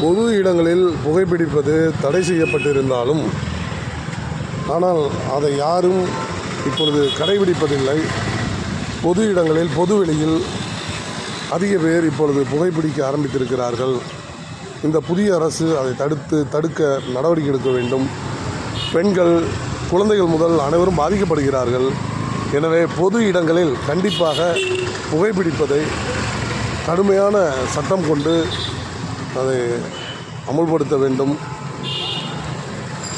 பொது இடங்களில் புகைப்பிடிப்பது தடை செய்யப்பட்டிருந்தாலும் ஆனால் அதை யாரும் இப்பொழுது கடைபிடிப்பதில்லை. பொது இடங்களில் பொதுவெளியில் அதிக பேர் இப்பொழுது புகைப்பிடிக்க ஆரம்பித்திருக்கிறார்கள். இந்த புதிய அரசு அதை தடுக்க நடவடிக்கை எடுக்க வேண்டும். பெண்கள், குழந்தைகள் முதல் அனைவரும் பாதிக்கப்படுகிறார்கள். எனவே பொது இடங்களில் கண்டிப்பாக புகைப்பிடிப்பதை கடுமையான சட்டம் கொண்டு அதை அமுல்படுத்த வேண்டும்.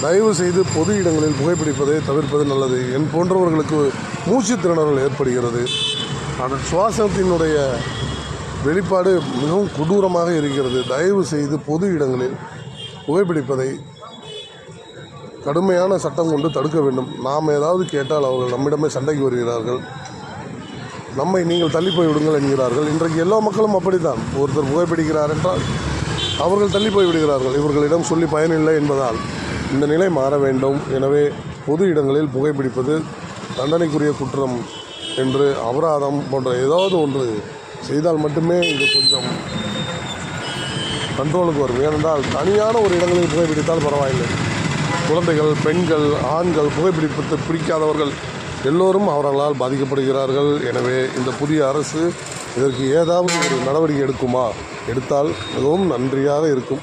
தயவு செய்து பொது இடங்களில் புகைப்பிடிப்பதை தவிர்ப்பது நல்லது. என் போன்றவர்களுக்கு மூச்சு திணறல் ஏற்படுகிறது. அந்த சுவாசத்தினுடைய வெளிப்பாடு மிகவும் கொடூரமாக இருக்கிறது. தயவு செய்து பொது இடங்களில் புகைப்பிடிப்பதை கடுமையான சட்டம் கொண்டு தடுக்க வேண்டும். நாம் ஏதாவது கேட்டால் அவர்கள் நம்மிடமே சண்டைக்கு வருகிறார்கள். நம்மை நீங்கள் தள்ளி போய் விடுங்கள் என்கிறார்கள். இன்றைக்கு எல்லா மக்களும் அப்படித்தான். ஒருத்தர் புகைப்பிடிக்கிறார் என்றால் அவர்கள் தள்ளி போய் விடுகிறார்கள். இவர்களிடம் சொல்லி பயனில்லை என்பதால் இந்த நிலை மாற வேண்டும். எனவே பொது இடங்களில் புகைப்பிடிப்பது தண்டனைக்குரிய குற்றம் என்று அபராதம் போன்ற ஏதாவது ஒன்று செய்தால் மட்டுமே இது கொஞ்சம் கண்ட்ரோலுக்கு வரும். ஏனென்றால் தனியான ஒரு இடங்களில் புகைப்பிடித்தால் பரவாயில்லை. குழந்தைகள், பெண்கள், ஆண்கள், புகைப்பிடிப்பது பிடிக்காதவர்கள் எல்லோரும் அவர்களால் பாதிக்கப்படுகிறார்கள். எனவே இந்த புதிய அரசு இதற்கு ஏதாவது ஒரு நடவடிக்கை எடுத்தால் மிகவும் நன்றியாக இருக்கும்.